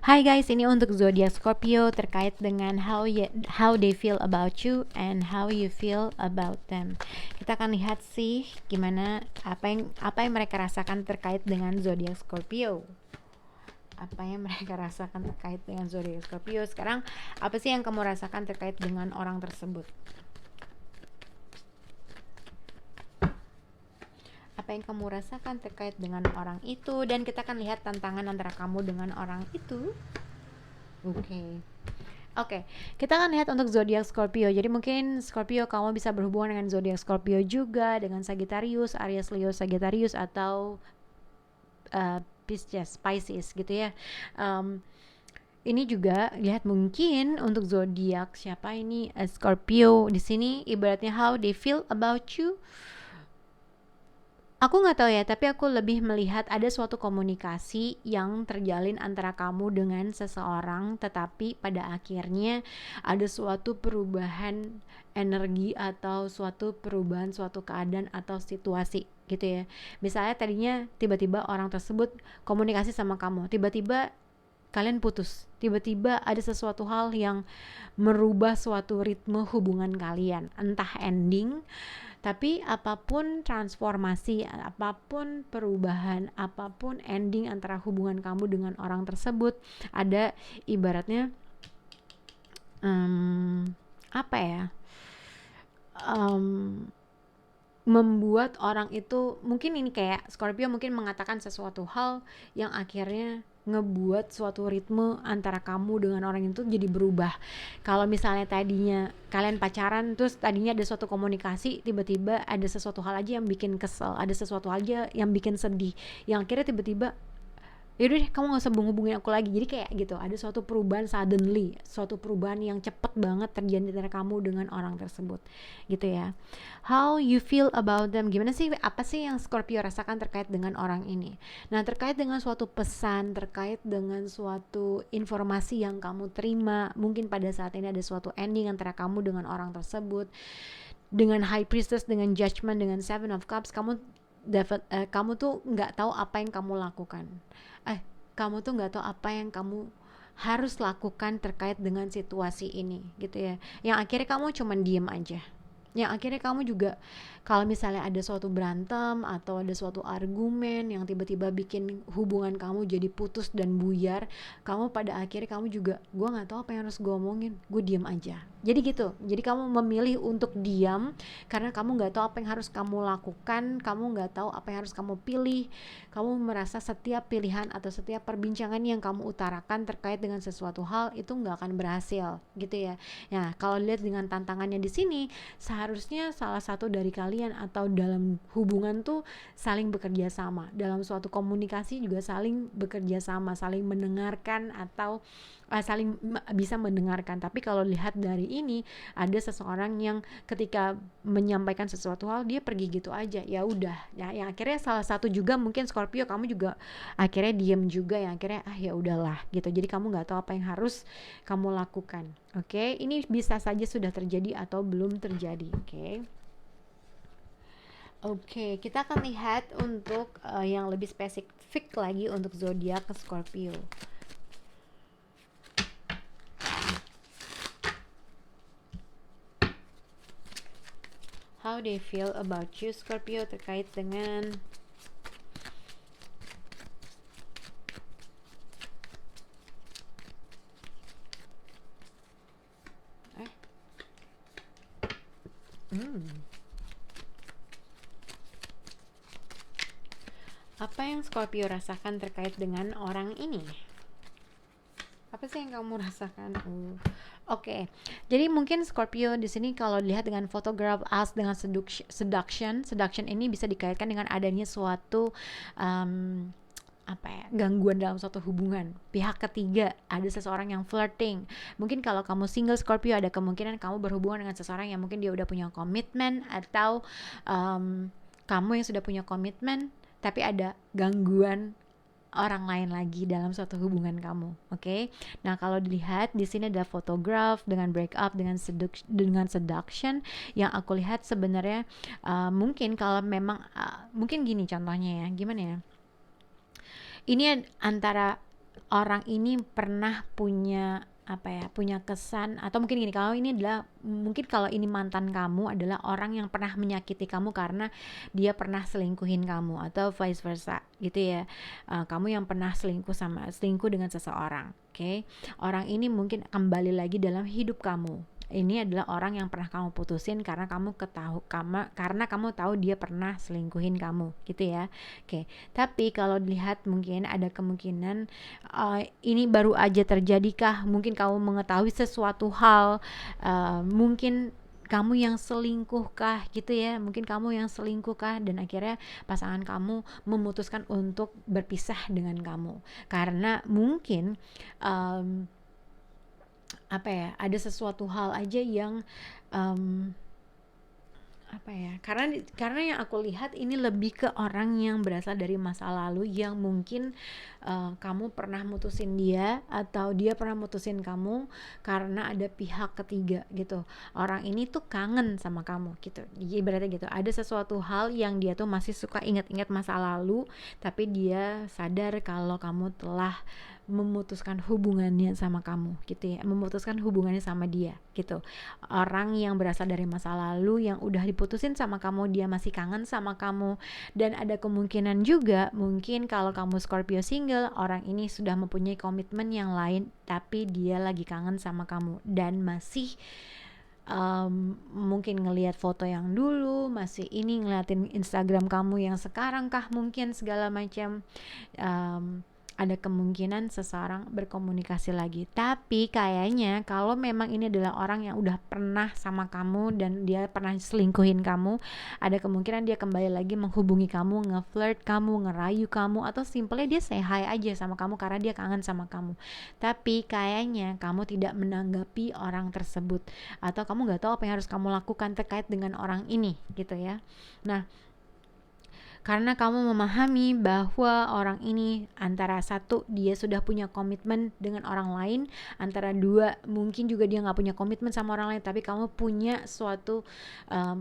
Hai guys, ini untuk zodiak Scorpio terkait dengan how they feel about you and how you feel about them. Kita akan lihat sih gimana apa yang mereka rasakan terkait dengan zodiak Scorpio. Apa yang mereka rasakan terkait dengan zodiak Scorpio. Sekarang apa sih yang kamu rasakan terkait dengan orang tersebut? Apa yang kamu rasakan terkait dengan orang itu, dan kita akan lihat tantangan antara kamu dengan orang itu. Oke, kita akan lihat untuk zodiak Scorpio. Jadi mungkin Scorpio kamu bisa berhubungan dengan zodiak Scorpio juga, dengan Sagittarius, Aries, Leo, Sagittarius, atau Pisces gitu ya. Ini juga lihat mungkin untuk zodiak siapa ini, Scorpio di sini ibaratnya how they feel about you. Aku nggak tahu ya, tapi aku lebih melihat ada suatu komunikasi yang terjalin antara kamu dengan seseorang, tetapi pada akhirnya ada suatu perubahan energi atau suatu perubahan suatu keadaan atau situasi gitu ya. Misalnya tadinya tiba-tiba orang tersebut komunikasi sama kamu, tiba-tiba kalian putus, tiba-tiba ada sesuatu hal yang merubah suatu ritme hubungan kalian, entah ending. Tapi apapun transformasi, apapun perubahan, apapun ending antara hubungan kamu dengan orang tersebut, ada ibaratnya apa ya, membuat orang itu, mungkin ini kayak Scorpio mungkin mengatakan sesuatu hal yang akhirnya ngebuat suatu ritme antara kamu dengan orang itu jadi berubah. Kalau misalnya tadinya kalian pacaran, terus tadinya ada suatu komunikasi, tiba-tiba ada sesuatu hal aja yang bikin kesel, ada sesuatu aja yang bikin sedih, yang akhirnya tiba-tiba yaudah deh kamu gak usah hubungin aku lagi. Jadi kayak gitu, ada suatu perubahan suddenly, suatu perubahan yang cepet banget terjadi antara kamu dengan orang tersebut gitu ya. How you feel about them, gimana sih, apa sih yang Scorpio rasakan terkait dengan orang ini. Nah, terkait dengan suatu pesan, terkait dengan suatu informasi yang kamu terima, mungkin pada saat ini ada suatu ending antara kamu dengan orang tersebut. Dengan High Priestess, dengan Judgment, dengan Seven of Cups, kamu tuh nggak tahu apa yang kamu lakukan. Kamu tuh nggak tahu apa yang kamu harus lakukan terkait dengan situasi ini gitu ya. Yang akhirnya kamu cuman diem aja. Yang akhirnya kamu juga kalau misalnya ada suatu berantem atau ada suatu argumen yang tiba-tiba bikin hubungan kamu jadi putus dan buyar, kamu pada akhirnya kamu juga, gue nggak tahu apa yang harus gue omongin, gue diam aja. Jadi gitu. Jadi kamu memilih untuk diam karena kamu nggak tahu apa yang harus kamu lakukan, kamu nggak tahu apa yang harus kamu pilih. Kamu merasa setiap pilihan atau setiap perbincangan yang kamu utarakan terkait dengan sesuatu hal itu nggak akan berhasil gitu ya. Nah, kalau lihat dengan tantangannya di sini, seharusnya salah satu dari kalian atau dalam hubungan tuh saling bekerja sama, dalam suatu komunikasi juga saling bekerja sama, saling mendengarkan atau saling bisa mendengarkan. Tapi kalau lihat dari ini, ada seseorang yang ketika menyampaikan sesuatu hal dia pergi gitu aja, ya udah ya, yang akhirnya salah satu juga mungkin Scorpio kamu juga akhirnya diem juga, yang akhirnya ya udahlah gitu. Jadi kamu nggak tahu apa yang harus kamu lakukan. Oke, ini bisa saja sudah terjadi atau belum terjadi. Oke, kita akan lihat untuk yang lebih spesifik lagi untuk zodiak Scorpio. How they feel about you, Scorpio, terkait dengan apa yang Scorpio rasakan terkait dengan orang ini. Apa sih yang kamu rasakan? Oke. Jadi mungkin Scorpio di sini kalau dilihat dengan photograph as dengan seduction ini bisa dikaitkan dengan adanya suatu gangguan dalam suatu hubungan, pihak ketiga, ada seseorang yang flirting. Mungkin kalau kamu single Scorpio, ada kemungkinan kamu berhubungan dengan seseorang yang mungkin dia udah punya komitmen, atau kamu yang sudah punya komitmen tapi ada gangguan orang lain lagi dalam suatu hubungan kamu. Oke. Nah, kalau dilihat di sini ada photograph dengan break up dengan seduction, yang aku lihat sebenarnya mungkin kalau memang mungkin gini contohnya ya, gimana ya? Ini antara orang ini pernah punya punya kesan, atau mungkin gini, kalau ini adalah mungkin kalau ini mantan kamu adalah orang yang pernah menyakiti kamu karena dia pernah selingkuhin kamu, atau vice versa gitu ya. Kamu yang pernah selingkuh dengan seseorang, oke? Orang ini mungkin kembali lagi dalam hidup kamu. Ini adalah orang yang pernah kamu putusin karena karena kamu tahu dia pernah selingkuhin kamu gitu ya. Oke, tapi kalau dilihat mungkin ada kemungkinan ini baru aja terjadikah, mungkin kamu mengetahui sesuatu hal, mungkin kamu yang selingkuh kah gitu ya, mungkin kamu yang selingkuh kah, dan akhirnya pasangan kamu memutuskan untuk berpisah dengan kamu karena mungkin um, ada sesuatu hal aja yang um, karena yang aku lihat ini lebih ke orang yang berasal dari masa lalu yang mungkin kamu pernah mutusin dia atau dia pernah mutusin kamu karena ada pihak ketiga gitu. Orang ini tuh kangen sama kamu gitu, ibaratnya gitu, ada sesuatu hal yang dia tuh masih suka ingat-ingat masa lalu, tapi dia sadar kalau kamu telah memutuskan hubungannya sama kamu gitu ya, memutuskan hubungannya sama dia gitu. Orang yang berasal dari masa lalu yang udah diputusin sama kamu, dia masih kangen sama kamu. Dan ada kemungkinan juga mungkin kalau kamu Scorpio single, orang ini sudah mempunyai komitmen yang lain tapi dia lagi kangen sama kamu dan masih mungkin ngelihat foto yang dulu, masih ini ngeliatin Instagram kamu yang sekarang kah, mungkin segala macam. Ada kemungkinan seseorang berkomunikasi lagi. Tapi kayaknya kalau memang ini adalah orang yang udah pernah sama kamu dan dia pernah selingkuhin kamu, ada kemungkinan dia kembali lagi menghubungi kamu, nge-flirt kamu, ngerayu kamu, atau simpelnya dia say hi aja sama kamu karena dia kangen sama kamu. Tapi kayaknya kamu tidak menanggapi orang tersebut, atau kamu gak tahu apa yang harus kamu lakukan terkait dengan orang ini gitu ya. Nah, karena kamu memahami bahwa orang ini antara satu dia sudah punya komitmen dengan orang lain, antara dua mungkin juga dia nggak punya komitmen sama orang lain, tapi kamu punya suatu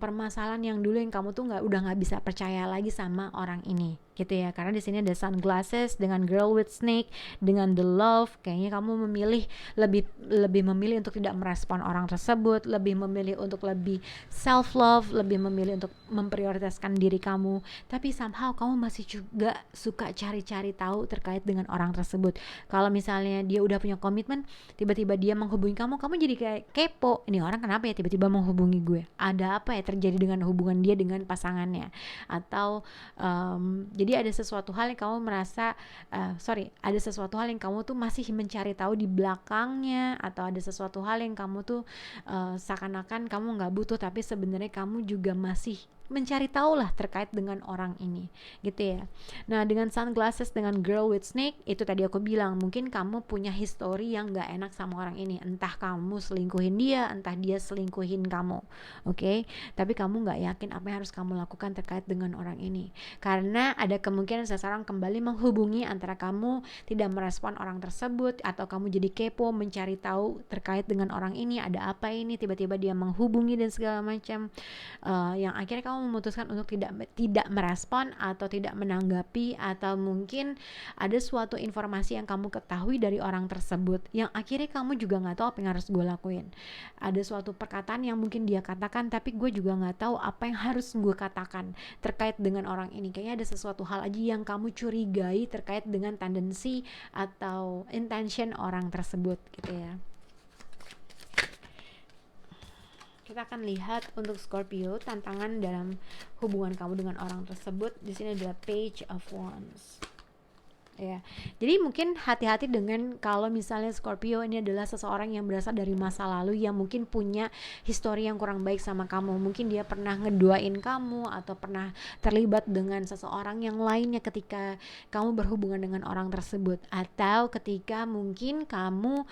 permasalahan yang dulu yang kamu tuh udah nggak bisa percaya lagi sama orang ini gitu ya. Karena di sini ada Sunglasses dengan Girl with Snake dengan The Love, kayaknya kamu lebih memilih untuk tidak merespon orang tersebut, lebih memilih untuk lebih self love, lebih memilih untuk memprioritaskan diri kamu. Tapi somehow kamu masih juga suka cari-cari tahu terkait dengan orang tersebut. Kalau misalnya dia udah punya komitmen, tiba-tiba dia menghubungi kamu, kamu jadi kayak kepo, ini orang kenapa ya tiba-tiba menghubungi gue, ada apa ya terjadi dengan hubungan dia dengan pasangannya, atau jadi ada sesuatu hal yang kamu merasa ada sesuatu hal yang kamu tuh masih mencari tahu di belakangnya, atau ada sesuatu hal yang kamu tuh seakan-akan kamu nggak butuh tapi sebenarnya kamu juga masih mencari tahu lah terkait dengan orang ini gitu ya. Nah, dengan Sunglasses dengan Girl with Snake itu tadi aku bilang mungkin kamu punya histori yang gak enak sama orang ini, entah kamu selingkuhin dia, entah dia selingkuhin kamu, oke? Tapi kamu gak yakin apa yang harus kamu lakukan terkait dengan orang ini karena ada kemungkinan seseorang kembali menghubungi, antara kamu tidak merespon orang tersebut atau kamu jadi kepo mencari tahu terkait dengan orang ini, ada apa ini, tiba-tiba dia menghubungi dan segala macam, yang akhirnya kamu memutuskan untuk tidak merespon atau tidak menanggapi, atau mungkin ada suatu informasi yang kamu ketahui dari orang tersebut yang akhirnya kamu juga nggak tahu apa yang harus gue lakuin. Ada suatu perkataan yang mungkin dia katakan tapi gue juga nggak tahu apa yang harus gue katakan terkait dengan orang ini. Kayaknya ada sesuatu hal aja yang kamu curigai terkait dengan tendensi atau intention orang tersebut gitu ya. Kita akan lihat untuk Scorpio tantangan dalam hubungan kamu dengan orang tersebut. Di sini adalah Page of Wands. Ya, jadi mungkin hati-hati dengan kalau misalnya Scorpio ini adalah seseorang yang berasal dari masa lalu yang mungkin punya histori yang kurang baik sama kamu. Mungkin dia pernah ngeduain kamu atau pernah terlibat dengan seseorang yang lainnya ketika kamu berhubungan dengan orang tersebut, atau ketika mungkin kamu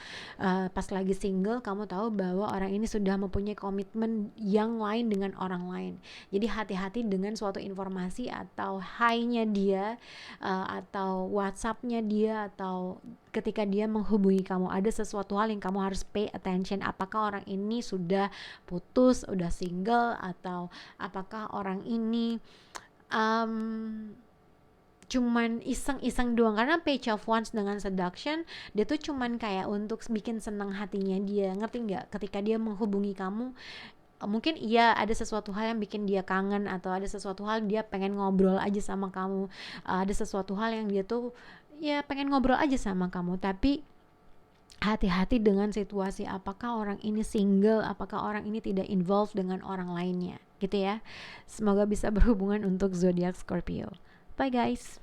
pas lagi single kamu tahu bahwa orang ini sudah mempunyai komitmen yang lain dengan orang lain. Jadi hati-hati dengan suatu informasi atau hi-nya dia, atau WhatsApp-nya dia, atau ketika dia menghubungi kamu, ada sesuatu hal yang kamu harus pay attention. Apakah orang ini sudah putus, udah single, atau apakah orang ini cuman iseng-iseng doang, karena page of wands dengan seduction dia tuh cuman kayak untuk bikin seneng hatinya dia, ngerti nggak? Ketika dia menghubungi kamu, mungkin iya ada sesuatu hal yang bikin dia kangen, atau ada sesuatu hal dia pengen ngobrol aja sama kamu, ada sesuatu hal yang dia tuh ya pengen ngobrol aja sama kamu. Tapi hati-hati dengan situasi, apakah orang ini single, apakah orang ini tidak involved dengan orang lainnya gitu ya. Semoga bisa berhubungan untuk zodiak Scorpio. Bye guys.